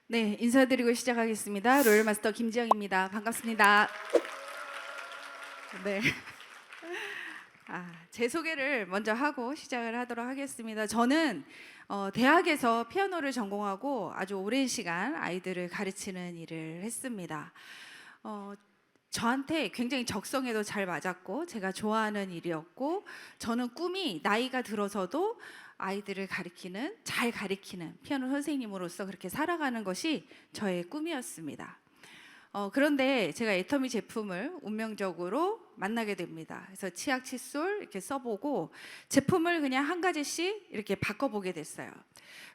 네, 인사드리고 시작하겠습니다. 로열마스터 김지영입니다. 반갑습니다. 네, 제 소개를 먼저 하고 시작을 하도록 하겠습니다. 저는 대학에서 피아노를 전공하고 아주 오랜 시간 아이들을 가르치는 일을 했습니다. 어, 저한테 굉장히 적성에도 잘 맞았고 제가 좋아하는 일이었고, 저는 꿈이 나이가 들어서도 아이들을 가르치는, 잘 가르치는 피아노 선생님으로서 그렇게 살아가는 것이 저의 꿈이었습니다. 그런데 제가 애터미 제품을 운명적으로 만나게 됩니다. 그래서 치약, 칫솔 이렇게 써보고 제품을 그냥 한 가지씩 이렇게 바꿔보게 됐어요.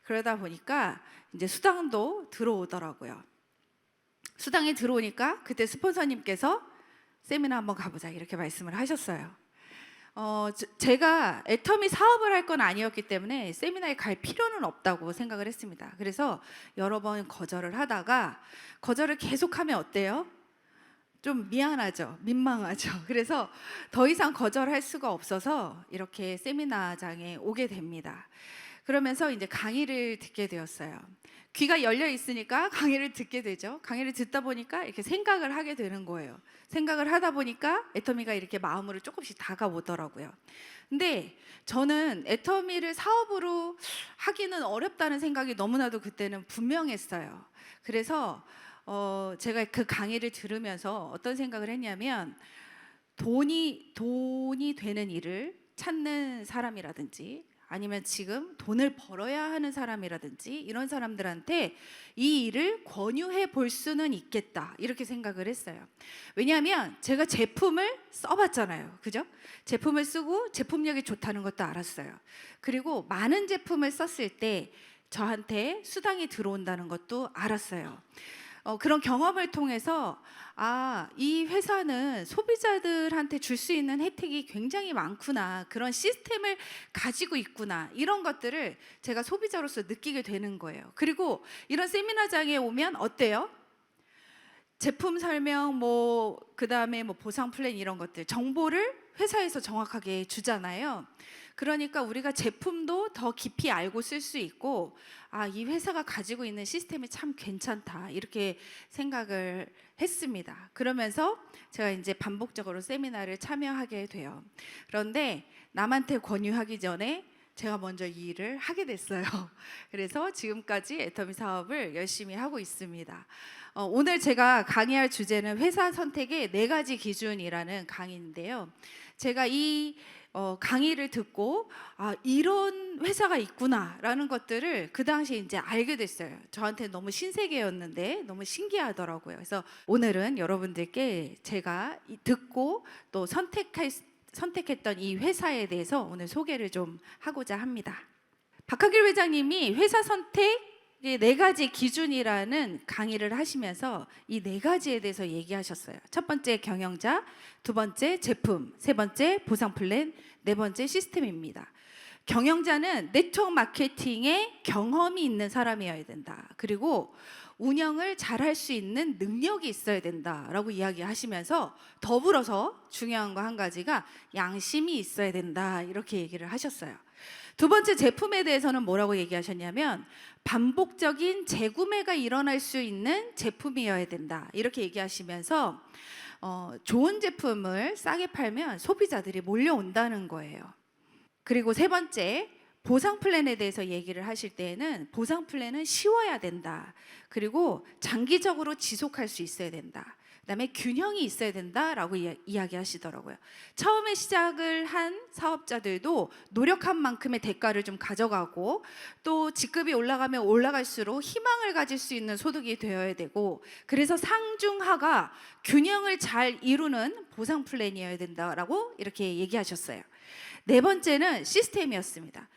그러다 보니까 이제 수당도 들어오더라고요. 수당이 들어오니까 그때 스폰서님께서 세미나 한번 가보자 이렇게 말씀을 하셨어요. 제가 애터미 사업을 할 건 아니었기 때문에 세미나에 갈 필요는 없다고 생각을 했습니다. 그래서 여러 번 거절을 하다가, 거절을 계속하면 어때요? 좀 미안하죠, 민망하죠. 그래서 더 이상 거절할 수가 없어서 이렇게 세미나장에 오게 됩니다. 그러면서 이제 강의를 듣게 되었어요. 귀가 열려 있으니까 강의를 듣게 되죠. 강의를 듣다 보니까 이렇게 생각을 하게 되는 거예요. 생각을 하다 보니까 애터미가 이렇게 마음으로 조금씩 다가오더라고요. 근데 저는 애터미를 사업으로 하기는 어렵다는 생각이 너무나도 그때는 분명했어요. 그래서 제가 그 강의를 들으면서 어떤 생각을 했냐면, 돈이 되는 일을 찾는 사람이라든지 아니면 지금 돈을 벌어야 하는 사람이라든지 이런 사람들한테 이 일을 권유해 볼 수는 있겠다 이렇게 생각을 했어요. 왜냐하면 제가 제품을 써봤잖아요. 그죠? 제품을 쓰고 제품력이 좋다는 것도 알았어요. 그리고 많은 제품을 썼을 때 저한테 수당이 들어온다는 것도 알았어요. 그런 경험을 통해서 이 회사는 소비자들한테 줄 수 있는 혜택이 굉장히 많구나, 그런 시스템을 가지고 있구나, 이런 것들을 제가 소비자로서 느끼게 되는 거예요. 그리고 이런 세미나장에 오면 어때요? 제품 설명, 그다음에 보상 플랜 이런 것들 정보를 회사에서 정확하게 주잖아요. 그러니까 우리가 제품도 더 깊이 알고 쓸 수 있고, 이 회사가 가지고 있는 시스템이 참 괜찮다 이렇게 생각을 했습니다. 그러면서 제가 이제 반복적으로 세미나를 참여하게 돼요. 그런데 남한테 권유하기 전에 제가 먼저 이 일을 하게 됐어요. 그래서 지금까지 애터미 사업을 열심히 하고 있습니다. 오늘 제가 강의할 주제는 회사 선택의 4가지 기준이라는 강의인데요. 제가 이 강의를 듣고 이런 회사가 있구나라는 것들을 그 당시에 이제 알게 됐어요. 저한테 너무 신세계였는데 너무 신기하더라고요. 그래서 오늘은 여러분들께 제가 듣고 또 선택했던 이 회사에 대해서 오늘 소개를 좀 하고자 합니다. 박하길 회장님이 회사 선택의 4가지 기준이라는 강의를 하시면서 이 4가지에 대해서 얘기하셨어요. 첫 번째 경영자, 두 번째 제품, 세 번째 보상 플랜, 네 번째 시스템입니다. 경영자는 네트워크 마케팅에 경험이 있는 사람이어야 된다. 그리고 운영을 잘할 수 있는 능력이 있어야 된다라고 이야기하시면서, 더불어서 중요한 거 한 가지가 양심이 있어야 된다 이렇게 얘기를 하셨어요. 두 번째 제품에 대해서는 뭐라고 얘기하셨냐면, 반복적인 재구매가 일어날 수 있는 제품이어야 된다 이렇게 얘기하시면서 좋은 제품을 싸게 팔면 소비자들이 몰려온다는 거예요. 그리고 세 번째, 보상 플랜에 대해서 얘기를 하실 때에는 보상 플랜은 쉬워야 된다. 그리고 장기적으로 지속할 수 있어야 된다. 그다음에 균형이 있어야 된다라고 이야기하시더라고요. 처음에 시작을 한 사업자들도 노력한 만큼의 대가를 좀 가져가고, 또 직급이 올라가면 올라갈수록 희망을 가질 수 있는 소득이 되어야 되고, 그래서 상중하가 균형을 잘 이루는 보상 플랜이어야 된다라고 이렇게 얘기하셨어요. 네 번째는 시스템이었습니다.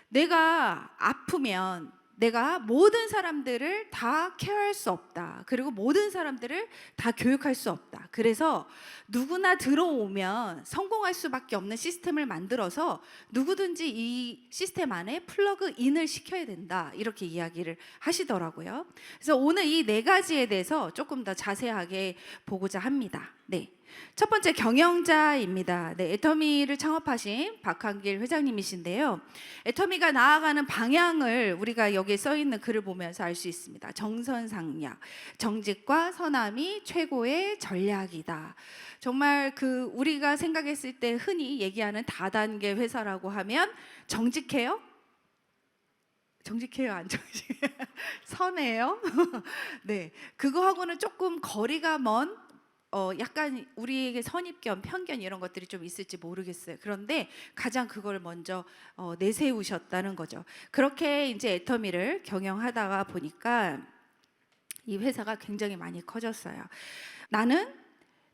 내가 아프면 내가 모든 사람들을 다 케어할 수 없다. 그리고 모든 사람들을 다 교육할 수 없다. 그래서 누구나 들어오면 성공할 수밖에 없는 시스템을 만들어서 누구든지 이 시스템 안에 플러그인을 시켜야 된다. 이렇게 이야기를 하시더라고요. 그래서 오늘 이 4가지에 대해서 조금 더 자세하게 보고자 합니다. 네. 첫 번째 경영자입니다. 네, 애터미를 창업하신 박한길 회장님이신데요. 애터미가 나아가는 방향을 우리가 여기에 써 있는 글을 보면서 알 수 있습니다. 정선상략, 정직과 선함이 최고의 전략이다. 정말 그 우리가 생각했을 때 흔히 얘기하는 다단계 회사라고 하면 정직해요? 정직해요, 안 정직해요? 선해요? 네, 그거하고는 조금 거리가 먼 약간 우리에게 선입견, 편견 이런 것들이 좀 있을지 모르겠어요. 그런데 가장 그걸 먼저 내세우셨다는 거죠. 그렇게 이제 애터미를 경영하다가 보니까 이 회사가 굉장히 많이 커졌어요. 나는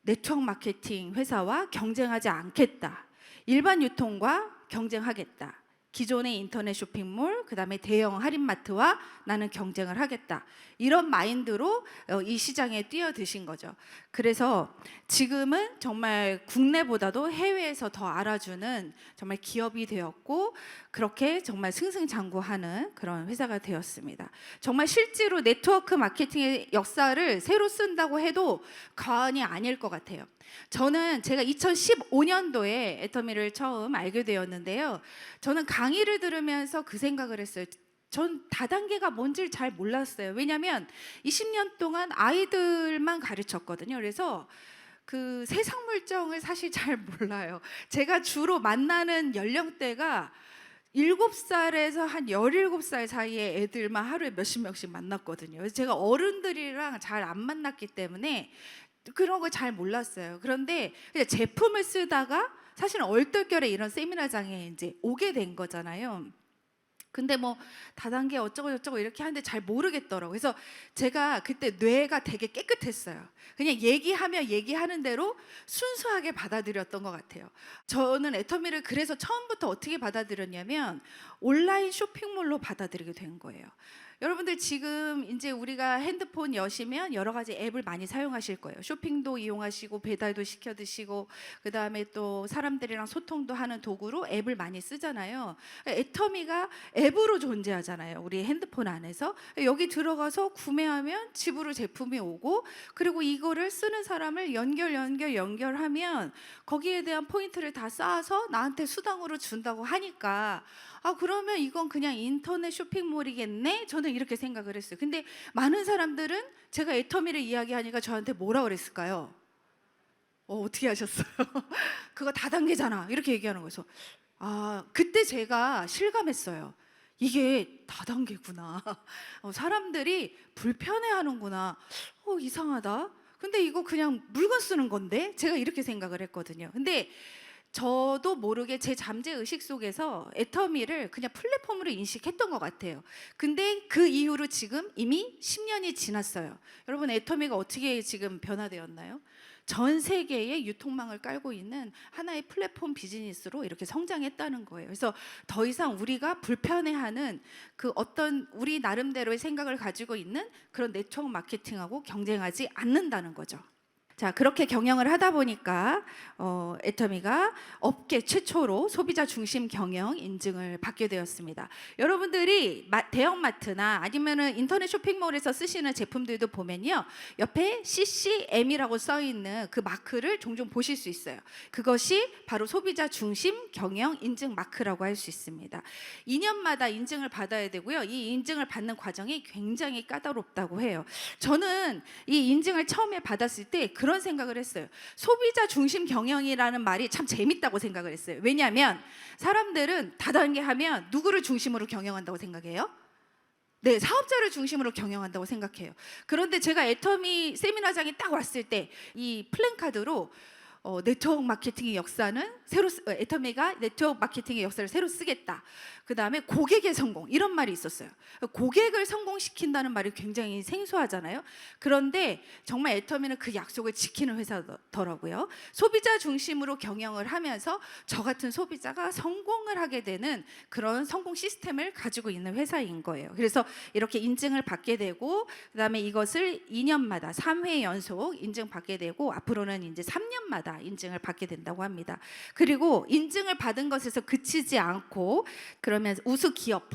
네트워크 마케팅 회사와 경쟁하지 않겠다. 일반 유통과 경쟁하겠다. 기존의 인터넷 쇼핑몰, 그다음에 대형 할인마트와 나는 경쟁을 하겠다. 이런 마인드로 이 시장에 뛰어드신 거죠. 그래서 지금은 정말 국내보다도 해외에서 더 알아주는 정말 기업이 되었고, 그렇게 정말 승승장구하는 그런 회사가 되었습니다. 정말 실제로 네트워크 마케팅의 역사를 새로 쓴다고 해도 과언이 아닐 것 같아요. 저는 제가 2015년도에 애터미를 처음 알게 되었는데요. 저는 강의를 들으면서 그 생각을 했어요. 전 다단계가 뭔지를 잘 몰랐어요. 왜냐하면 20년 동안 아이들만 가르쳤거든요. 그래서 그 세상 물정을 사실 잘 몰라요. 제가 주로 만나는 연령대가 7살에서 한 17살 사이의 애들만 하루에 몇십 명씩 만났거든요. 그래서 제가 어른들이랑 잘 안 만났기 때문에 그런 걸 잘 몰랐어요. 그런데 그냥 제품을 쓰다가 사실은 얼떨결에 이런 세미나장에 이제 오게 된 거잖아요. 근데 뭐 다단계 어쩌고 저쩌고 이렇게 하는데 잘 모르겠더라고요. 그래서 제가 그때 뇌가 되게 깨끗했어요. 그냥 얘기하면 얘기하는 대로 순수하게 받아들였던 것 같아요. 저는 애터미를 그래서 처음부터 어떻게 받아들였냐면 온라인 쇼핑몰로 받아들이게 된 거예요. 여러분들 지금 이제 우리가 핸드폰 여시면 여러 가지 앱을 많이 사용하실 거예요. 쇼핑도 이용하시고 배달도 시켜 드시고 그다음에 또 사람들이랑 소통도 하는 도구로 앱을 많이 쓰잖아요. 애터미가 앱으로 존재하잖아요. 우리 핸드폰 안에서. 여기 들어가서 구매하면 집으로 제품이 오고, 그리고 이거를 쓰는 사람을 연결하면 거기에 대한 포인트를 다 쌓아서 나한테 수당으로 준다고 하니까 그러면 이건 그냥 인터넷 쇼핑몰이겠네? 저는 이렇게 생각을 했어요. 근데 많은 사람들은 제가 애터미를 이야기하니까 저한테 뭐라 그랬을까요? 어떻게 하셨어요? 그거 다단계잖아. 이렇게 얘기하는 거예요. 그때 제가 실감했어요. 이게 다단계구나. 사람들이 불편해하는구나. 이상하다. 근데 이거 그냥 물건 쓰는 건데? 제가 이렇게 생각을 했거든요. 근데 저도 모르게 제 잠재 의식 속에서 애터미를 그냥 플랫폼으로 인식했던 것 같아요. 근데 그 이후로 지금 이미 10년이 지났어요. 여러분, 애터미가 어떻게 지금 변화되었나요? 전 세계의 유통망을 깔고 있는 하나의 플랫폼 비즈니스로 이렇게 성장했다는 거예요. 그래서 더 이상 우리가 불편해하는 그 어떤 우리 나름대로의 생각을 가지고 있는 그런 네트워크 마케팅하고 경쟁하지 않는다는 거죠. 자, 그렇게 경영을 하다 보니까 애터미가 업계 최초로 소비자 중심 경영 인증을 받게 되었습니다. 여러분들이 대형마트나 아니면은 인터넷 쇼핑몰에서 쓰시는 제품들도 보면요, 옆에 CCM이라고 써 있는 그 마크를 종종 보실 수 있어요. 그것이 바로 소비자 중심 경영 인증 마크라고 할 수 있습니다. 2년마다 인증을 받아야 되고요. 이 인증을 받는 과정이 굉장히 까다롭다고 해요. 저는 이 인증을 처음에 받았을 때 그런 생각을 했어요. 소비자 중심 경영이라는 말이 참 재밌다고 생각을 했어요. 왜냐하면 사람들은 다단계 하면 누구를 중심으로 경영한다고 생각해요? 네, 사업자를 중심으로 경영한다고 생각해요. 그런데 제가 애터미 세미나장에 딱 왔을 때 이 플랜카드로 네트워크 마케팅의 역사는 애터미가 네트워크 마케팅의 역사를 새로 쓰겠다. 그 다음에 고객의 성공, 이런 말이 있었어요. 고객을 성공시킨다는 말이 굉장히 생소하잖아요. 그런데 정말 애터미는 그 약속을 지키는 회사더라고요. 소비자 중심으로 경영을 하면서 저 같은 소비자가 성공을 하게 되는 그런 성공 시스템을 가지고 있는 회사인 거예요. 그래서 이렇게 인증을 받게 되고, 그 다음에 이것을 2년마다 3회 연속 인증받게 되고, 앞으로는 이제 3년마다 인증을 받게 된다고 합니다. 그리고 인증을 받은 것에서 그치지 않고 그러면서 우수 기업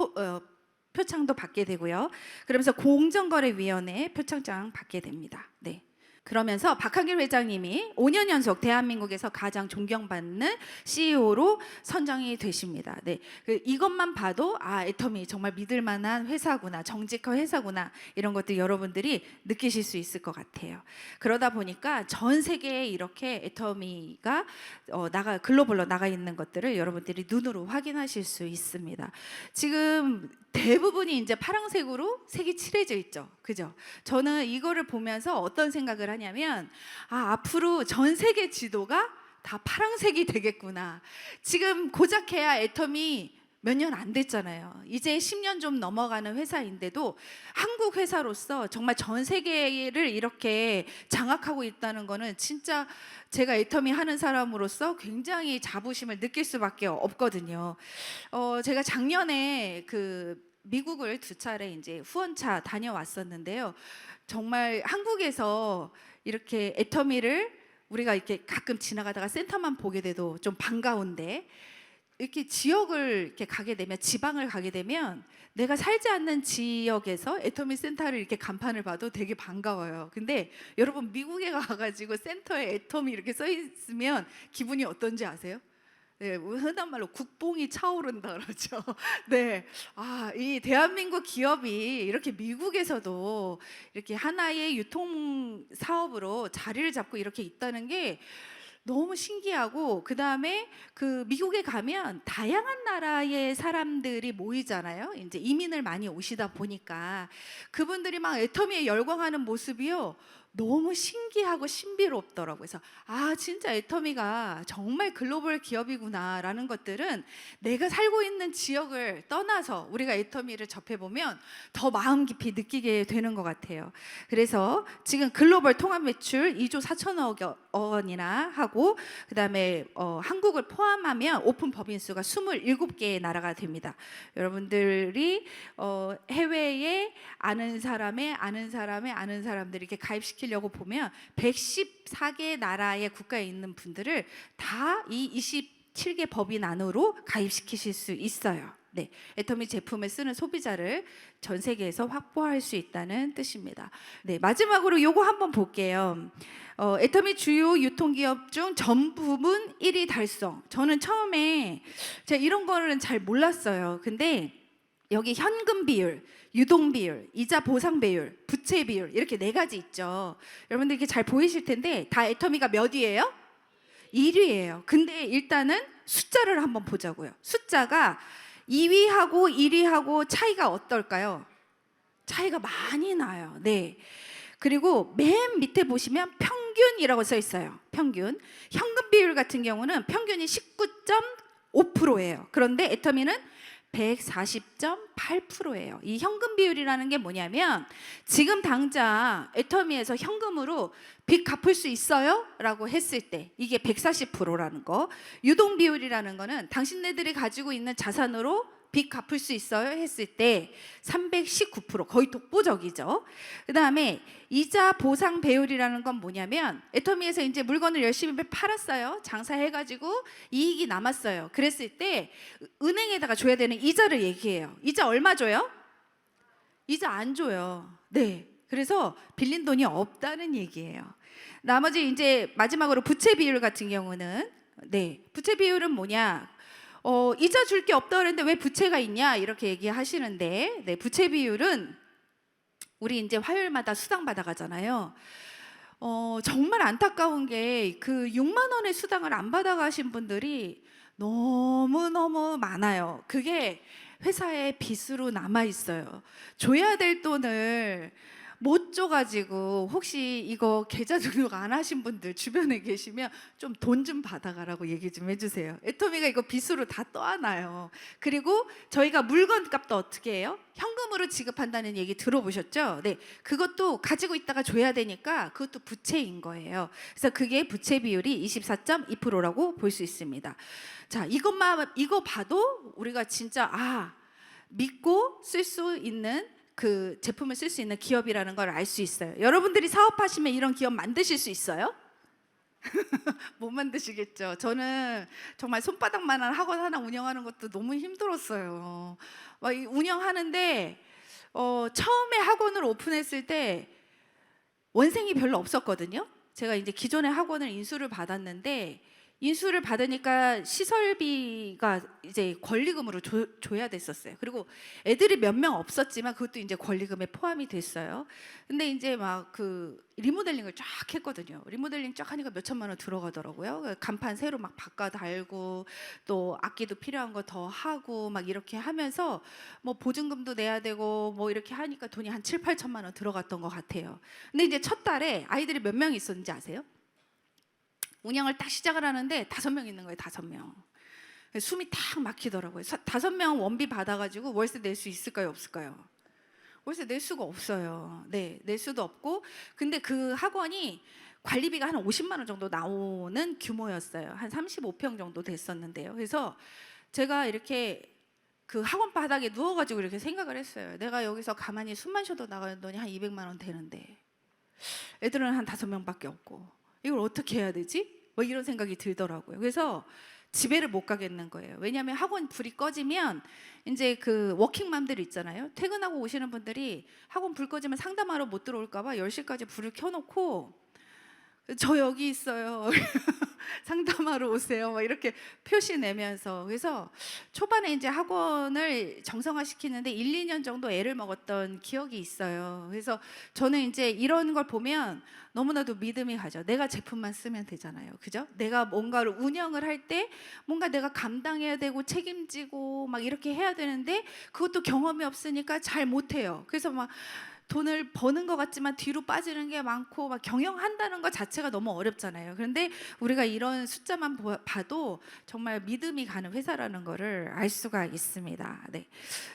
표창도 받게 되고요. 그러면서 공정거래위원회 표창장 받게 됩니다. 네. 그러면서 박한길 회장님이 5년 연속 대한민국에서 가장 존경받는 CEO로 선정이 되십니다. 네, 이것만 봐도 애터미 정말 믿을 만한 회사구나, 정직한 회사구나, 이런 것들 여러분들이 느끼실 수 있을 것 같아요. 그러다 보니까 전 세계에 이렇게 애터미가 글로벌로 나가 있는 것들을 여러분들이 눈으로 확인하실 수 있습니다. 지금 대부분이 이제 파란색으로 색이 칠해져 있죠. 그죠? 저는 이거를 보면서 어떤 생각을 하냐면, 앞으로 전 세계 지도가 다 파란색이 되겠구나. 지금 고작해야 애텀이 몇 년 안 됐잖아요. 이제 10년 좀 넘어가는 회사인데도 한국 회사로서 정말 전 세계를 이렇게 장악하고 있다는 거는 진짜 제가 애터미 하는 사람으로서 굉장히 자부심을 느낄 수밖에 없거든요. 제가 작년에 미국을 2차례 이제 후원차 다녀왔었는데요. 정말 한국에서 이렇게 애터미를 우리가 이렇게 가끔 지나가다가 센터만 보게 돼도 좀 반가운데, 이렇게 지역을 이렇게 가게 되면, 지방을 가게 되면 내가 살지 않는 지역에서 애터미 센터를 이렇게 간판을 봐도 되게 반가워요. 근데 여러분, 미국에 가가지고 센터에 애터미 이렇게 써 있으면 기분이 어떤지 아세요? 네, 흔한 말로 국뽕이 차오른다 그러죠. 네, 이 대한민국 기업이 이렇게 미국에서도 이렇게 하나의 유통 사업으로 자리를 잡고 이렇게 있다는 게 너무 신기하고, 그 다음에 미국에 가면 다양한 나라의 사람들이 모이잖아요. 이제 이민을 많이 오시다 보니까 그분들이 막 애터미에 열광하는 모습이요, 너무 신기하고 신비롭더라고요. 그래서 진짜 애터미가 정말 글로벌 기업이구나라는 것들은 내가 살고 있는 지역을 떠나서 우리가 애터미를 접해보면 더 마음 깊이 느끼게 되는 것 같아요. 그래서 지금 글로벌 통합 매출 2조 4천억 원이나 하고, 그 다음에 한국을 포함하면 오픈 법인 수가 27개의 나라가 됩니다. 여러분들이 해외에 아는 사람의 사람들이 이렇게 가입시키려고 보면 114개 나라의 국가에 있는 분들을 다 이 27개 법인 안으로 가입시키실 수 있어요. 네, 애터미 제품을 쓰는 소비자를 전 세계에서 확보할 수 있다는 뜻입니다. 네, 마지막으로 요거 한번 볼게요. 애터미 주요 유통기업 중 전 부문 1위 달성. 저는 처음에 제가 이런 거는 잘 몰랐어요. 근데 여기 현금 비율, 유동 비율, 이자 보상 비율, 부채 비율, 이렇게 4가지 있죠. 여러분들 이렇게 잘 보이실 텐데 다 애터미가 몇 위예요? 1위예요. 근데 일단은 숫자를 한번 보자고요. 숫자가 2위하고 1위하고 차이가 어떨까요? 차이가 많이 나요. 네. 그리고 맨 밑에 보시면 평균이라고 써 있어요. 평균. 현금 비율 같은 경우는 평균이 19.5%예요. 그런데 애터미는 140.8%예요. 이 현금 비율이라는 게 뭐냐면, 지금 당장 애터미에서 현금으로 빚 갚을 수 있어요? 라고 했을 때 이게 140%라는 거. 유동 비율이라는 거는 당신네들이 가지고 있는 자산으로 빚 갚을 수 있어요? 했을 때 319%, 거의 독보적이죠. 그 다음에 이자 보상 배율이라는 건 뭐냐면, 애터미에서 이제 물건을 열심히 팔았어요. 장사해가지고 이익이 남았어요. 그랬을 때 은행에다가 줘야 되는 이자를 얘기해요. 이자 얼마 줘요? 이자 안 줘요. 네. 그래서 빌린 돈이 없다는 얘기예요. 나머지 이제 마지막으로 부채 비율 같은 경우는, 네, 부채 비율은 뭐냐? 이자 줄 게 없다 그랬는데 왜 부채가 있냐, 이렇게 얘기하시는데, 네, 부채 비율은 우리 이제 화요일마다 수당 받아가잖아요. 정말 안타까운 게 6만 원의 수당을 안 받아가신 분들이 너무너무 많아요. 그게 회사에 빚으로 남아 있어요. 줘야 될 돈을 못 줘가지고, 혹시 이거 계좌 등록 안 하신 분들 주변에 계시면 좀 돈 좀 받아가라고 얘기 좀 해주세요. 애터미가 이거 빚으로 다 떠안아요. 그리고 저희가 물건 값도 어떻게 해요? 현금으로 지급한다는 얘기 들어보셨죠? 네, 그것도 가지고 있다가 줘야 되니까 그것도 부채인 거예요. 그래서 그게 부채 비율이 24.2%라고 볼 수 있습니다. 자, 이거 봐도 우리가 진짜 믿고 쓸 수 있는 제품을 쓸 수 있는 기업이라는 걸 알 수 있어요. 여러분들이 사업하시면 이런 기업 만드실 수 있어요? 못 만드시겠죠. 저는 정말 손바닥만한 학원 하나 운영하는 것도 너무 힘들었어요. 운영하는데 처음에 학원을 오픈했을 때 원생이 별로 없었거든요. 제가 이제 기존의 학원을 인수를 받았는데 인수를 받으니까 시설비가 이제 권리금으로 줘야 됐었어요. 그리고 애들이 몇 명 없었지만 그것도 이제 권리금에 포함이 됐어요. 근데 이제 막 그 리모델링을 쫙 했거든요. 리모델링 쫙 하니까 몇 천만 원 들어가더라고요. 간판 새로 막 바꿔 달고 또 악기도 필요한 거 더 하고 막 이렇게 하면서 뭐 보증금도 내야 되고 뭐 이렇게 하니까 돈이 한 7, 8천만 원 들어갔던 것 같아요. 근데 이제 첫 달에 아이들이 몇 명 있었는지 아세요? 운영을 딱 시작을 하는데 5명 있는 거예요. 5명. 숨이 탁 막히더라고요. 5명 원비 받아가지고 월세 낼 수 있을까요? 없을까요? 월세 낼 수가 없어요. 네, 낼 수도 없고. 근데 그 학원이 관리비가 한 50만 원 정도 나오는 규모였어요. 한 35평 정도 됐었는데요. 그래서 제가 이렇게 그 학원 바닥에 누워가지고 이렇게 생각을 했어요. 내가 여기서 가만히 숨만 쉬어도 나가는 돈이 한 200만 원 되는데 애들은 한 5명밖에 없고 이걸 어떻게 해야 되지? 뭐 이런 생각이 들더라고요. 그래서 집에를 못 가겠는 거예요. 왜냐하면 학원 불이 꺼지면 이제 그 워킹맘들 있잖아요. 퇴근하고 오시는 분들이 학원 불 꺼지면 상담하러 못 들어올까 봐 10시까지 불을 켜놓고 저 여기 있어요. 상담하러 오세요. 막 이렇게 표시 내면서. 그래서 초반에 이제 학원을 정상화시키는데 1, 2년 정도 애를 먹었던 기억이 있어요. 그래서 저는 이제 이런 걸 보면 너무나도 믿음이 가죠. 내가 제품만 쓰면 되잖아요. 그죠? 내가 뭔가를 운영을 할 때 뭔가 내가 감당해야 되고 책임지고 막 이렇게 해야 되는데 그것도 경험이 없으니까 잘 못해요. 그래서 막 돈을 버는 것 같지만 뒤로 빠지는 게 많고 막 경영한다는 것 자체가 너무 어렵잖아요. 그런데 우리가 이런 숫자만 봐도 정말 믿음이 가는 회사라는 거를 알 수가 있습니다. 네.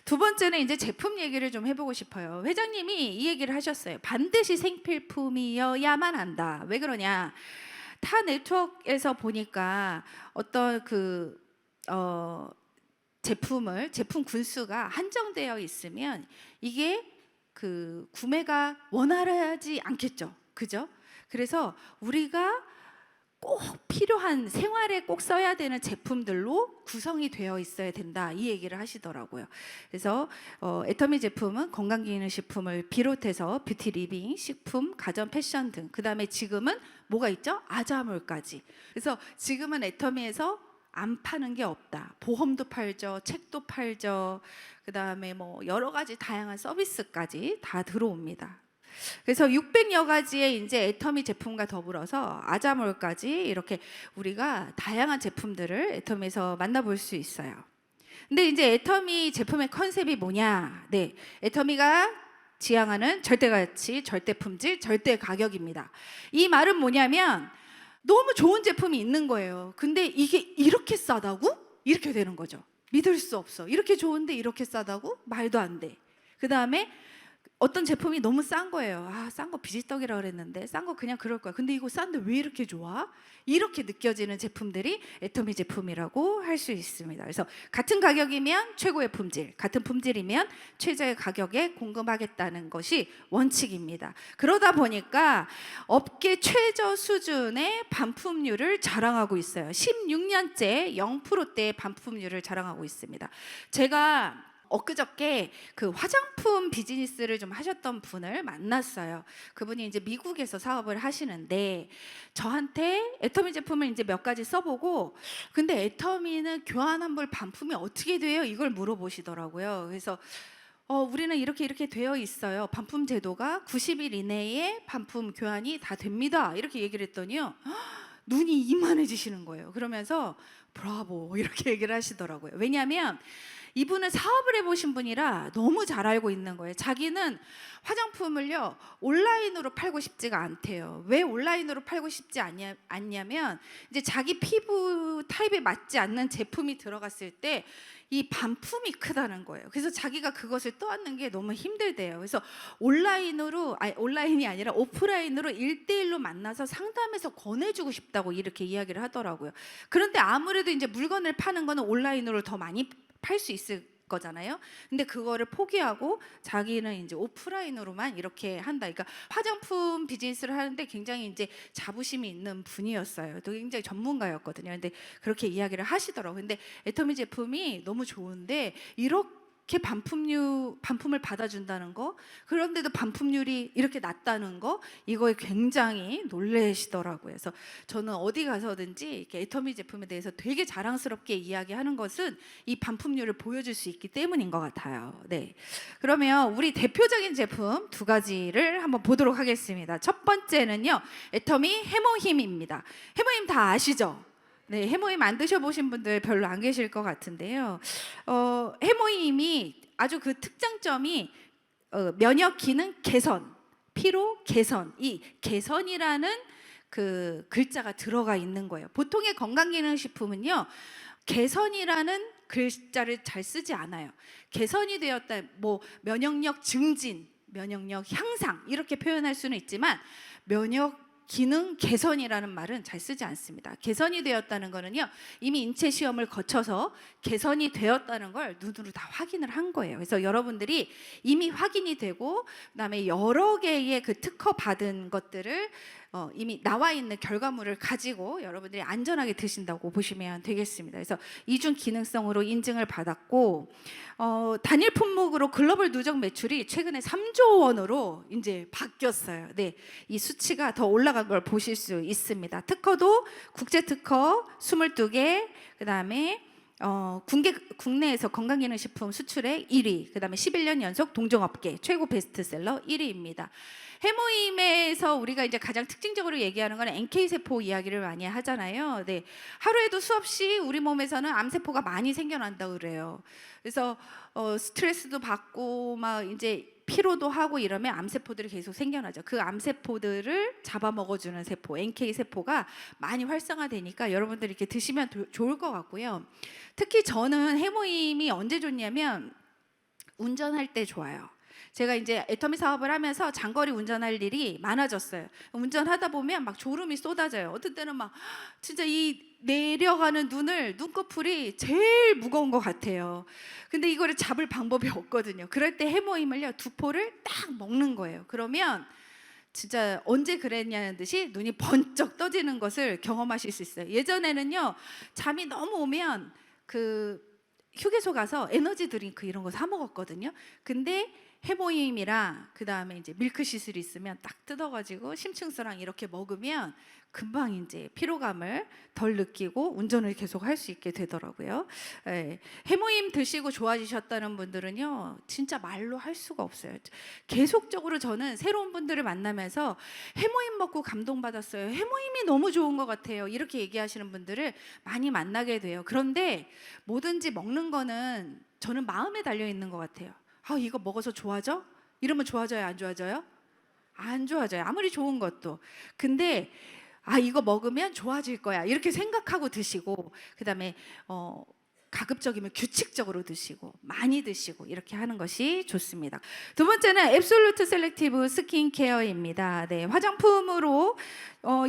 두 번째는 이제 제품 얘기를 좀 해보고 싶어요. 회장님이 이 얘기를 하셨어요. 반드시 생필품이어야만 한다. 왜 그러냐? 타 네트워크에서 보니까 어떤 제품 군수가 한정되어 있으면 이게 그 구매가 원활하지 않겠죠. 그죠? 그래서 우리가 꼭 필요한 생활에 꼭 써야 되는 제품들로 구성이 되어 있어야 된다 이 얘기를 하시더라고요. 그래서 애터미 제품은 건강기능식품을 비롯해서 뷰티 리빙, 식품, 가전 패션 등 그 다음에 지금은 뭐가 있죠? 아자몰까지. 그래서 지금은 애터미에서 안 파는 게 없다. 보험도 팔죠, 책도 팔죠. 그 다음에 뭐 여러 가지 다양한 서비스까지 다 들어옵니다. 그래서 600여 가지의 이제 애터미 제품과 더불어서 아자몰까지 이렇게 우리가 다양한 제품들을 애터미에서 만나볼 수 있어요. 근데 이제 애터미 제품의 컨셉이 뭐냐? 네, 애터미가 지향하는 절대 가치, 절대 품질, 절대 가격입니다. 이 말은 뭐냐면 너무 좋은 제품이 있는 거예요. 근데 이게 이렇게 싸다고? 이렇게 되는 거죠. 믿을 수 없어. 이렇게 좋은데 이렇게 싸다고? 말도 안 돼. 그 다음에 어떤 제품이 너무 싼 거예요. 아, 싼 거 비지떡이라 그랬는데 싼 거 그냥 그럴 거야. 근데 이거 싼데 왜 이렇게 좋아? 이렇게 느껴지는 제품들이 애터미 제품이라고 할 수 있습니다. 그래서 같은 가격이면 최고의 품질, 같은 품질이면 최저의 가격에 공급하겠다는 것이 원칙입니다. 그러다 보니까 업계 최저 수준의 반품률을 자랑하고 있어요. 16년째 0%대의 반품률을 자랑하고 있습니다. 제가 엊그저께 그 화장품 비즈니스를 좀 하셨던 분을 만났어요. 그분이 이제 미국에서 사업을 하시는데 저한테 애터미 제품을 이제 몇 가지 써보고 근데 애터미는 교환 환불 반품이 어떻게 돼요? 이걸 물어보시더라고요. 그래서 우리는 이렇게 되어 있어요. 반품 제도가 90일 이내에 반품 교환이 다 됩니다. 이렇게 얘기를 했더니요. 눈이 이만해지시는 거예요. 그러면서 브라보 이렇게 얘기를 하시더라고요. 왜냐하면 이분은 사업을 해보신 분이라 너무 잘 알고 있는 거예요. 자기는 화장품을요 온라인으로 팔고 싶지가 않대요. 왜 온라인으로 팔고 싶지 않냐면 이제 자기 피부 타입에 맞지 않는 제품이 들어갔을 때 이 반품이 크다는 거예요. 그래서 자기가 그것을 떠안는 게 너무 힘들대요. 그래서 온라인이 아니라 오프라인으로 1대1로 만나서 상담해서 권해주고 싶다고 이렇게 이야기를 하더라고요. 그런데 아무래도 이제 물건을 파는 거는 온라인으로 더 많이 팔 수 있을 거잖아요. 근데 그거를 포기하고 자기는 이제 오프라인으로만 이렇게 한다. 그러니까 화장품 비즈니스를 하는데 굉장히 이제 자부심이 있는 분이었어요. 또 굉장히 전문가였거든요. 근데 그렇게 이야기를 하시더라고요. 근데 애터미 제품이 너무 좋은데 이렇게 이렇게 반품을 받아준다는 거, 그런데도 반품률이 이렇게 낮다는 거, 이거에 굉장히 놀라시더라고요. 그래서 저는 어디 가서든지 이렇게 애터미 제품에 대해서 되게 자랑스럽게 이야기하는 것은 이 반품률을 보여줄 수 있기 때문인 것 같아요. 네, 그러면 우리 대표적인 제품 두 가지를 한번 보도록 하겠습니다. 첫 번째는요, 애터미 해모힘입니다. 해모힘 다 아시죠? 네, 해모임 안 드셔보신 분들 별로 안 계실 것 같은데요. 해모임이 아주 그 특장점이 면역 기능 개선, 피로 개선, 이 개선이라는 그 글자가 들어가 있는 거예요. 보통의 건강기능식품은요, 개선이라는 글자를 잘 쓰지 않아요. 개선이 되었다, 뭐 면역력 증진, 면역력 향상 이렇게 표현할 수는 있지만 면역 기능 개선이라는 말은 잘 쓰지 않습니다. 개선이 되었다는 거는요, 이미 인체 시험을 거쳐서 개선이 되었다는 걸 눈으로 다 확인을 한 거예요. 그래서 여러분들이 이미 확인이 되고 그다음에 여러 개의 그 특허 받은 것들을 이미 나와 있는 결과물을 가지고 여러분들이 안전하게 드신다고 보시면 되겠습니다. 그래서 이중 기능성으로 인증을 받았고, 단일 품목으로 글로벌 누적 매출이 최근에 3조 원으로 이제 바뀌었어요. 네, 이 수치가 더 올라간 걸 보실 수 있습니다. 특허도 국제 특허 22개, 그다음에 국내에서 건강기능식품 수출의 1위, 그다음에 11년 연속 동종업계 최고 베스트셀러 1위입니다. 해모임에서 우리가 이제 가장 특징적으로 얘기하는 건 NK 세포 이야기를 많이 하잖아요. 네, 하루에도 수없이 우리 몸에서는 암 세포가 많이 생겨난다고 그래요. 그래서 스트레스도 받고 막 이제 피로도 하고 이러면 암세포들이 계속 생겨나죠. 그 암세포들을 잡아먹어주는 세포, NK 세포가 많이 활성화되니까 여러분들이 이렇게 드시면 좋을 것 같고요. 특히 저는 해모임이 언제 좋냐면 운전할 때 좋아요. 제가 이제 애터미 사업을 하면서 장거리 운전할 일이 많아졌어요. 운전하다 보면 막 졸음이 쏟아져요. 어떤 때는 막 진짜 이 내려가는 눈꺼풀이 제일 무거운 것 같아요. 근데 이거를 잡을 방법이 없거든요. 그럴 때 해모임을요, 두 포를 딱 먹는 거예요. 그러면 진짜 언제 그랬냐는 듯이 눈이 번쩍 떠지는 것을 경험하실 수 있어요. 예전에는요, 잠이 너무 오면 그 휴게소 가서 에너지 드링크 이런 거 사 먹었거든요. 근데 해모임이랑 그 다음에 이제 밀크시슬이 있으면 딱 뜯어가지고 심층수랑 이렇게 먹으면 금방 이제 피로감을 덜 느끼고 운전을 계속 할 수 있게 되더라고요. 예, 해모임 드시고 좋아지셨다는 분들은요, 진짜 말로 할 수가 없어요. 계속적으로 저는 새로운 분들을 만나면서 해모임 먹고 감동받았어요. 해모임이 너무 좋은 것 같아요. 이렇게 얘기하시는 분들을 많이 만나게 돼요. 그런데 뭐든지 먹는 거는 저는 마음에 달려 있는 것 같아요. 이거 먹어서 좋아져? 이러면 좋아져요, 안 좋아져요? 안 좋아져요. 아무리 좋은 것도. 근데 이거 먹으면 좋아질 거야, 이렇게 생각하고 드시고, 그다음에 가급적이면 규칙적으로 드시고 많이 드시고 이렇게 하는 것이 좋습니다. 두 번째는 앱솔루트 셀렉티브 스킨케어입니다. 네, 화장품으로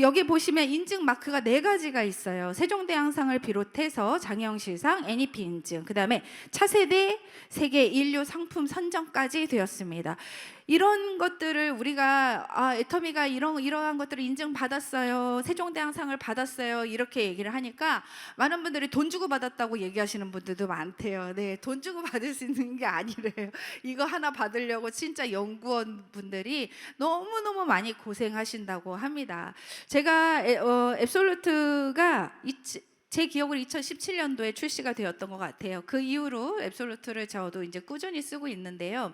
여기 보시면 인증 마크가 4가지가 있어요. 세종대왕상을 비롯해서 장영실상, NEP 인증, 그 다음에 차세대 세계 인류 상품 선정까지 되었습니다. 이런 것들을 우리가 애터미가 이러한 것들을 인증받았어요, 세종대왕상을 받았어요, 이렇게 얘기를 하니까 많은 분들이 돈 주고 받았다고 얘기하시는 분들도 많대요. 네, 돈 주고 받을 수 있는 게 아니래요. 이거 하나 받으려고 진짜 연구원 분들이 너무너무 많이 고생하신다고 합니다. 제가 앱솔루트가 제 기억으로 2017년도에 출시가 되었던 것 같아요. 그 이후로 앱솔루트를 저도 이제 꾸준히 쓰고 있는데요.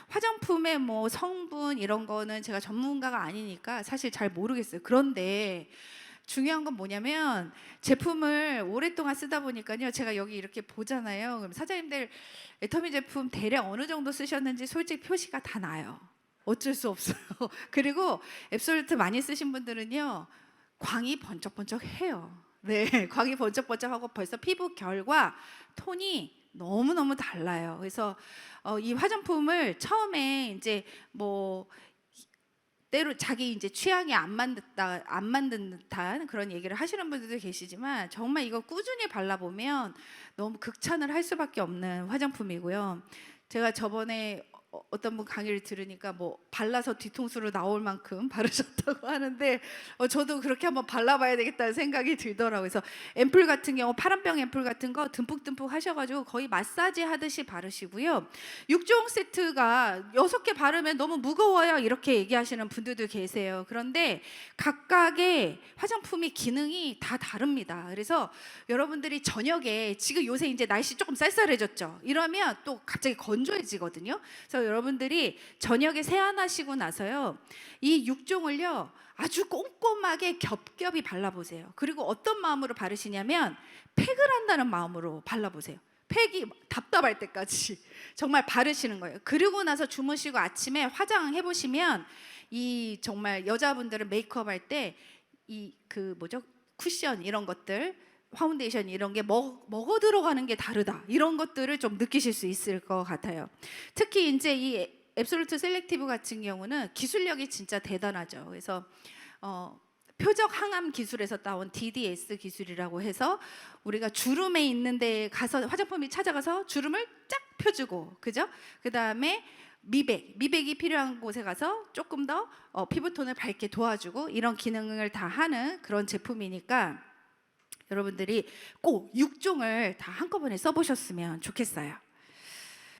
화장품의 뭐 성분 이런 거는 제가 전문가가 아니니까 사실 잘 모르겠어요. 그런데 중요한 건 뭐냐면 제품을 오랫동안 쓰다 보니까요, 제가 여기 이렇게 보잖아요. 그럼 사장님들 애터미 제품 대략 어느 정도 쓰셨는지 솔직히 표시가 다 나요. 어쩔 수 없어요. 그리고 앱솔루트 많이 쓰신 분들은요, 광이 번쩍번쩍해요. 네, 광이 번쩍번쩍하고 벌써 피부 결과 톤이 너무너무 달라요. 그래서 이 화장품을 처음에 이제 뭐 때로 자기 이제 취향에 안 맞는 듯한 그런 얘기를 하시는 분들도 계시지만, 정말 이거 꾸준히 발라보면 너무 극찬을 할 수밖에 없는 화장품이고요. 제가 저번에 어떤 분 강의를 들으니까 뭐 발라서 뒤통수로 나올 만큼 바르셨다고 하는데 저도 그렇게 한번 발라봐야 되겠다는 생각이 들더라고요. 그래서 앰플 같은 경우 파란병 앰플 같은 거 듬뿍듬뿍 하셔가지고 거의 마사지 하듯이 바르시고요. 6종 세트가 6개 바르면 너무 무거워요 이렇게 얘기하시는 분들도 계세요. 그런데 각각의 화장품이 기능이 다 다릅니다. 그래서 여러분들이 저녁에 지금 요새 이제 날씨 조금 쌀쌀해졌죠. 이러면 또 갑자기 건조해지거든요. 그래서 여러분들이 저녁에 세안하시고 나서요 이 6종을요 아주 꼼꼼하게 겹겹이 발라보세요. 그리고 어떤 마음으로 바르시냐면 팩을 한다는 마음으로 발라보세요. 팩이 답답할 때까지 정말 바르시는 거예요. 그리고 나서 주무시고 아침에 화장해 보시면 이 정말 여자분들은 메이크업 할 때 이 그 뭐죠 쿠션 이런 것들 파운데이션 이런 게 먹어 들어가는 게 다르다 이런 것들을 좀 느끼실 수 있을 것 같아요. 특히 이제 이 앱솔루트 셀렉티브 같은 경우는 기술력이 진짜 대단하죠. 그래서 표적 항암 기술에서 따온 DDS 기술이라고 해서 우리가 주름에 있는 데 가서 화장품이 찾아가서 주름을 쫙 펴주고 그죠? 그 다음에 미백이 필요한 곳에 가서 조금 더 피부톤을 밝게 도와주고 이런 기능을 다 하는 그런 제품이니까 여러분들이 꼭 6종을 다 한꺼번에 써보셨으면 좋겠어요.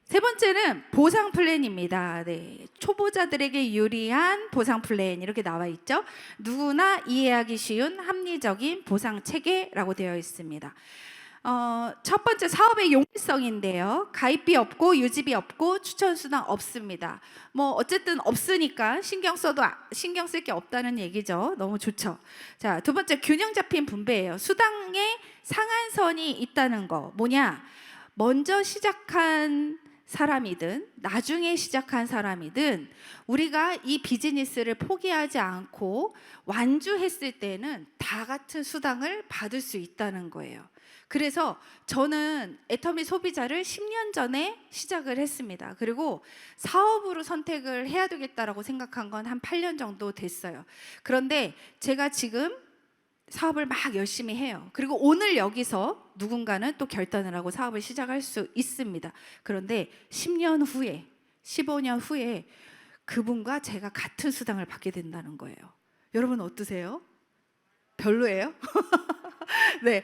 세 번째는 보상 플랜입니다. 네, 초보자들에게 유리한 보상 플랜 이렇게 나와 있죠. 누구나 이해하기 쉬운 합리적인 보상 체계라고 되어 있습니다. 첫 번째 사업의 용이성인데요. 가입비 없고 유지비 없고 추천 수당 없습니다. 뭐 어쨌든 없으니까 신경 쓸 게 없다는 얘기죠. 너무 좋죠. 자, 두 번째 균형 잡힌 분배예요. 수당에 상한선이 있다는 거 뭐냐? 먼저 시작한 사람이든 나중에 시작한 사람이든 우리가 이 비즈니스를 포기하지 않고 완주했을 때는 다 같은 수당을 받을 수 있다는 거예요. 그래서 저는 애터미 소비자를 10년 전에 시작을 했습니다. 그리고 사업으로 선택을 해야 되겠다라고 생각한 건 한 8년 정도 됐어요. 그런데 제가 지금 사업을 막 열심히 해요. 그리고 오늘 여기서 누군가는 또 결단을 하고 사업을 시작할 수 있습니다. 그런데 10년 후에 15년 후에 그분과 제가 같은 수당을 받게 된다는 거예요. 여러분 어떠세요? 별로예요? 네.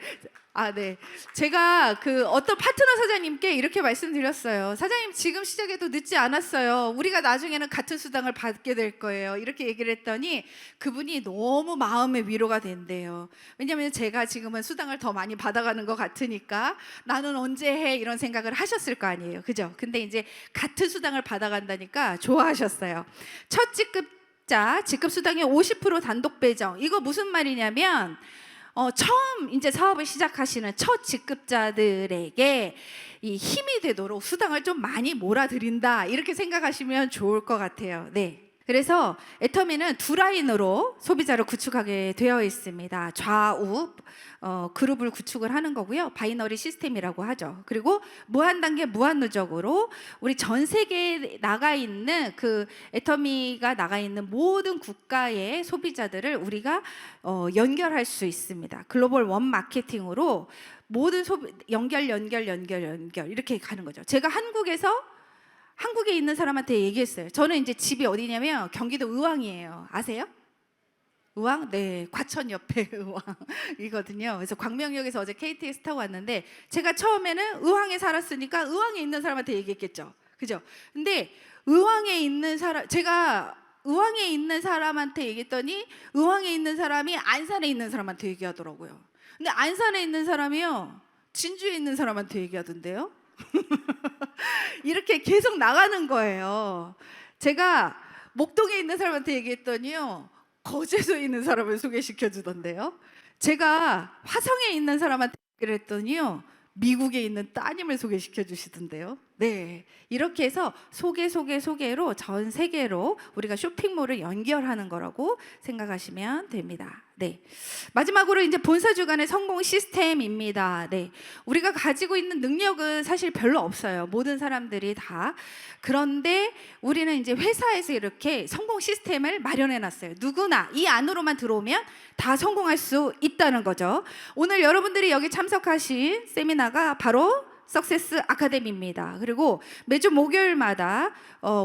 네. 제가 그 어떤 파트너 사장님께 이렇게 말씀드렸어요. 사장님 지금 시작해도 늦지 않았어요. 우리가 나중에는 같은 수당을 받게 될 거예요. 이렇게 얘기를 했더니 그분이 너무 마음의 위로가 된대요. 왜냐하면 제가 지금은 수당을 더 많이 받아가는 것 같으니까 나는 언제 해 이런 생각을 하셨을 거 아니에요. 그죠? 근데 이제 같은 수당을 받아간다니까 좋아하셨어요. 첫 직급자 직급수당의 50% 단독 배정. 이거 무슨 말이냐면 처음 이제 사업을 시작하시는 첫 직급자들에게 이 힘이 되도록 수당을 좀 많이 몰아드린다 이렇게 생각하시면 좋을 것 같아요. 네. 그래서 애터미는 두 라인으로 소비자를 구축하게 되어 있습니다. 좌우 그룹을 구축을 하는 거고요. 바이너리 시스템이라고 하죠. 그리고 무한 단계 무한 누적으로 우리 전 세계에 나가 있는 그 애터미가 나가 있는 모든 국가의 소비자들을 우리가 연결할 수 있습니다. 글로벌 원 마케팅으로 모든 연결 이렇게 가는 거죠. 제가 한국에 있는 사람한테 얘기했어요. 저는 이제 집이 어디냐면 경기도 의왕이에요. 아세요? 의왕? 네, 과천 옆에 의왕이거든요. 그래서 광명역에서 어제 KTX 타고 왔는데 제가 처음에는 의왕에 살았으니까 의왕에 있는 사람한테 얘기했겠죠. 그죠? 근데 제가 의왕에 있는 사람한테 얘기했더니 의왕에 있는 사람이 안산에 있는 사람한테 얘기하더라고요. 근데 안산에 있는 사람이요 진주에 있는 사람한테 얘기하던데요. 이렇게 계속 나가는 거예요. 제가 목동에 있는 사람한테 얘기했더니요 거제도에 있는 사람을 소개시켜 주던데요. 제가 화성에 있는 사람한테 얘기를 했더니요 미국에 있는 따님을 소개시켜 주시던데요. 네, 이렇게 해서 소개로 전 세계로 우리가 쇼핑몰을 연결하는 거라고 생각하시면 됩니다. 네, 마지막으로 이제 본사 주간의 성공 시스템입니다. 네, 우리가 가지고 있는 능력은 사실 별로 없어요. 모든 사람들이 다. 그런데 우리는 이제 회사에서 이렇게 성공 시스템을 마련해 놨어요. 누구나 이 안으로만 들어오면 다 성공할 수 있다는 거죠. 오늘 여러분들이 여기 참석하신 세미나가 바로 석세스 아카데미입니다. 그리고 매주 목요일마다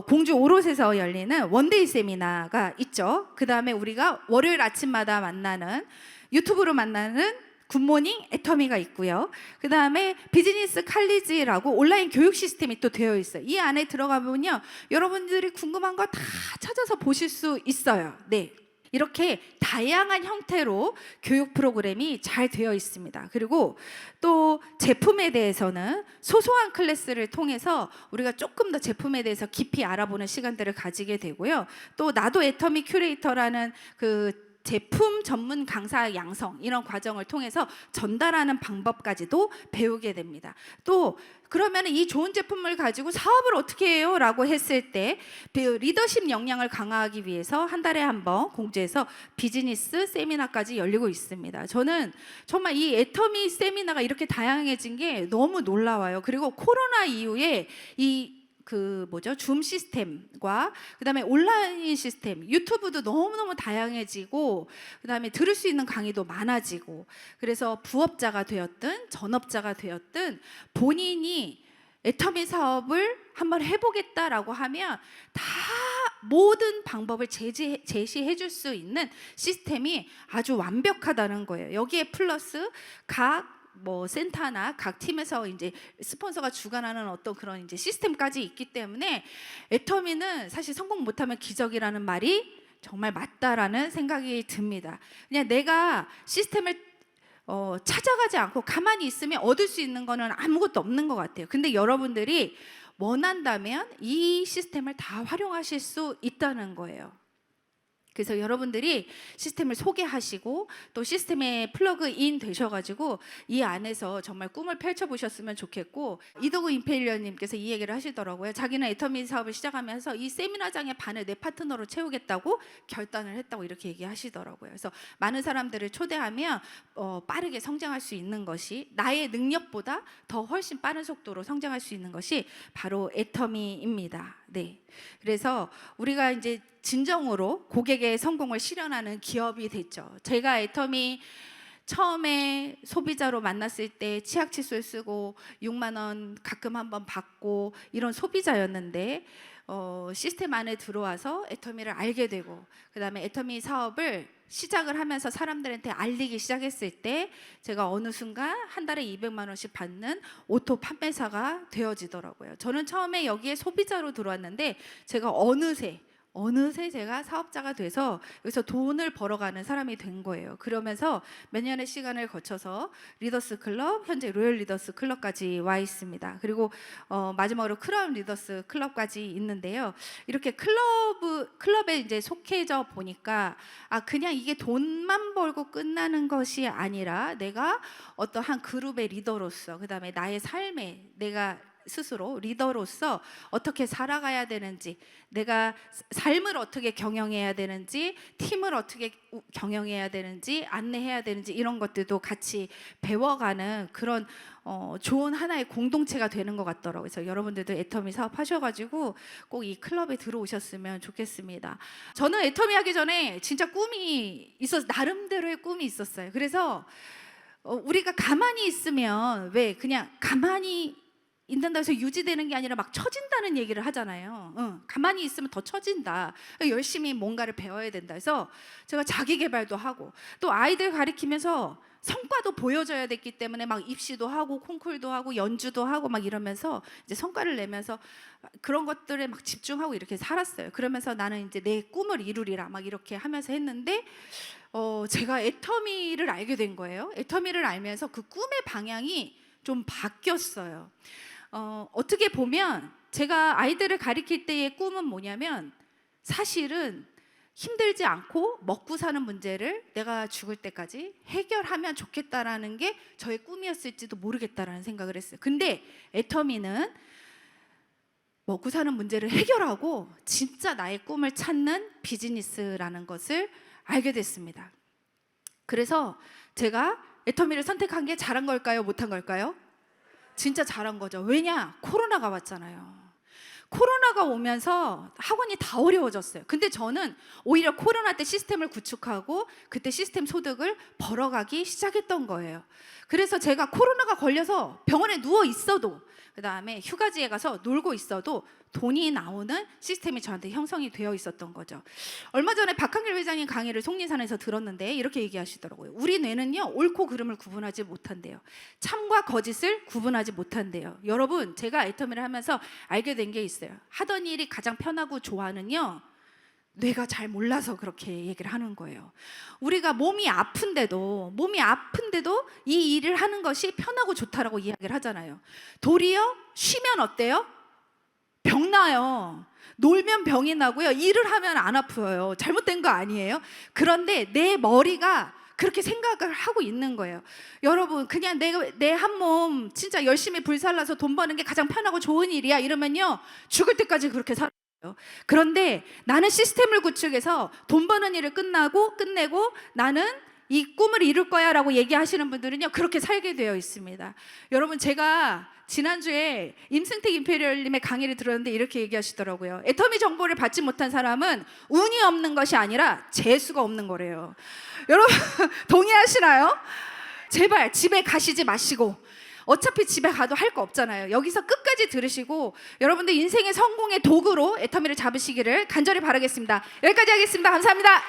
공주 오롯에서 열리는 원데이 세미나가 있죠. 그 다음에 우리가 월요일 아침마다 만나는 유튜브로 만나는 굿모닝 애터미가 있고요. 그 다음에 비즈니스 칼리지라고 온라인 교육 시스템이 또 되어 있어요. 이 안에 들어가면요, 여러분들이 궁금한 거 다 찾아서 보실 수 있어요. 네. 이렇게 다양한 형태로 교육 프로그램이 잘 되어 있습니다. 그리고 또 제품에 대해서는 소소한 클래스를 통해서 우리가 조금 더 제품에 대해서 깊이 알아보는 시간들을 가지게 되고요. 또 나도 애터미 큐레이터라는 그 제품 전문 강사 양성, 이런 과정을 통해서 전달하는 방법까지도 배우게 됩니다. 또 그러면 이 좋은 제품을 가지고 사업을 어떻게 해요? 라고 했을 때 리더십 역량을 강화하기 위해서 한 달에 한 번 공주에서 비즈니스 세미나까지 열리고 있습니다. 저는 정말 이 애터미 세미나가 이렇게 다양해진 게 너무 놀라워요. 그리고 코로나 이후에 줌 시스템과 그다음에 온라인 시스템, 유튜브도 너무너무 다양해지고, 그다음에 들을 수 있는 강의도 많아지고, 그래서 부업자가 되었든 전업자가 되었든 본인이 애터미 사업을 한번 해보겠다라고 하면 다 모든 방법을 제시해 줄 수 있는 시스템이 아주 완벽하다는 거예요. 여기에 플러스 각 센터나 각 팀에서 이제 스폰서가 주관하는 어떤 그런 이제 시스템까지 있기 때문에 애터미는 사실 성공 못하면 기적이라는 말이 정말 맞다라는 생각이 듭니다. 그냥 내가 시스템을 찾아가지 않고 가만히 있으면 얻을 수 있는 거는 아무것도 없는 것 같아요. 근데 여러분들이 원한다면 이 시스템을 다 활용하실 수 있다는 거예요. 그래서 여러분들이 시스템을 소개하시고 또 시스템에 플러그인 되셔가지고 이 안에서 정말 꿈을 펼쳐보셨으면 좋겠고, 이도구 임페리얼님께서 이 얘기를 하시더라고요. 자기는 애터미 사업을 시작하면서 이 세미나장의 반을 내 파트너로 채우겠다고 결단을 했다고 이렇게 얘기하시더라고요. 그래서 많은 사람들을 초대하면 빠르게 성장할 수 있는 것이, 나의 능력보다 더 훨씬 빠른 속도로 성장할 수 있는 것이 바로 애터미입니다. 네. 그래서 우리가 이제 진정으로 고객의 성공을 실현하는 기업이 됐죠. 제가 애터미 처음에 소비자로 만났을 때 치약 칫솔 쓰고 6만 원 가끔 한번 받고 이런 소비자였는데, 시스템 안에 들어와서 애터미를 알게 되고, 그 다음에 애터미 사업을 시작을 하면서 사람들한테 알리기 시작했을 때 제가 어느 순간 한 달에 200만 원씩 받는 오토 판매사가 되어지더라고요. 저는 처음에 여기에 소비자로 들어왔는데 제가 어느새 제가 사업자가 돼서 여기서 돈을 벌어가는 사람이 된 거예요. 그러면서 몇 년의 시간을 거쳐서 리더스 클럽, 현재 로열 리더스 클럽까지 와 있습니다. 그리고 마지막으로 크라운 리더스 클럽까지 있는데요. 이렇게 클럽에 이제 속해져 보니까 그냥 이게 돈만 벌고 끝나는 것이 아니라 내가 어떠한 그룹의 리더로서, 그다음에 나의 삶에 내가 스스로 리더로서 어떻게 살아가야 되는지, 내가 삶을 어떻게 경영해야 되는지, 팀을 어떻게 경영해야 되는지, 안내해야 되는지, 이런 것들도 같이 배워가는 그런 좋은 하나의 공동체가 되는 것 같더라고요. 그래서 여러분들도 애터미 사업 하셔가지고 꼭 이 클럽에 들어오셨으면 좋겠습니다. 저는 애터미 하기 전에 진짜 꿈이 나름대로의 꿈이 있었어요. 그래서 우리가 가만히 있으면 왜 그냥 가만히 있는다 해서 유지되는 게 아니라 막 처진다는 얘기를 하잖아요. 가만히 있으면 더 처진다. 열심히 뭔가를 배워야 된다 해서 제가 자기 개발도 하고, 또 아이들 가리키면서 성과도 보여줘야 됐기 때문에 막 입시도 하고 콩쿨도 하고 연주도 하고 막 이러면서 이제 성과를 내면서 그런 것들에 막 집중하고 이렇게 살았어요. 그러면서 나는 이제 내 꿈을 이루리라 막 이렇게 하면서 했는데, 제가 애터미를 알게 된 거예요. 애터미를 알면서 그 꿈의 방향이 좀 바뀌었어요. 어떻게 보면 제가 아이들을 가리킬 때의 꿈은 뭐냐면, 사실은 힘들지 않고 먹고 사는 문제를 내가 죽을 때까지 해결하면 좋겠다라는 게 저의 꿈이었을지도 모르겠다라는 생각을 했어요. 근데 애터미는 먹고 사는 문제를 해결하고 진짜 나의 꿈을 찾는 비즈니스라는 것을 알게 됐습니다. 그래서 제가 애터미를 선택한 게 잘한 걸까요? 못한 걸까요? 진짜 잘한 거죠. 왜냐? 코로나가 왔잖아요. 코로나가 오면서 학원이 다 어려워졌어요. 근데 저는 오히려 코로나 때 시스템을 구축하고 그때 시스템 소득을 벌어가기 시작했던 거예요. 그래서 제가 코로나가 걸려서 병원에 누워 있어도, 그 다음에 휴가지에 가서 놀고 있어도 돈이 나오는 시스템이 저한테 형성이 되어 있었던 거죠. 얼마 전에 박한길 회장님 강의를 속리산에서 들었는데 이렇게 얘기하시더라고요. 우리 뇌는요, 옳고 그름을 구분하지 못한대요. 참과 거짓을 구분하지 못한대요. 여러분, 제가 애터미를 하면서 알게 된 게 있어요. 하던 일이 가장 편하고 좋아는요, 뇌가 잘 몰라서 그렇게 얘기를 하는 거예요. 우리가 몸이 아픈데도 이 일을 하는 것이 편하고 좋다라고 이야기를 하잖아요. 도리어 쉬면 어때요? 병 나요. 놀면 병이 나고요. 일을 하면 안 아파요. 잘못된 거 아니에요? 그런데 내 머리가 그렇게 생각을 하고 있는 거예요. 여러분, 그냥 내 한 몸 진짜 열심히 불살라서 돈 버는 게 가장 편하고 좋은 일이야 이러면요, 죽을 때까지 그렇게 살아요. 그런데 나는 시스템을 구축해서 돈 버는 일을 끝내고 나는 이 꿈을 이룰 거야 라고 얘기하시는 분들은요, 그렇게 살게 되어 있습니다. 여러분, 제가 지난주에 임승택 임페리얼님의 강의를 들었는데 이렇게 얘기하시더라고요. 애터미 정보를 받지 못한 사람은 운이 없는 것이 아니라 재수가 없는 거래요. 여러분 동의하시나요? 제발 집에 가시지 마시고, 어차피 집에 가도 할 거 없잖아요. 여기서 끝까지 들으시고 여러분들 인생의 성공의 도구로 애터미를 잡으시기를 간절히 바라겠습니다. 여기까지 하겠습니다. 감사합니다.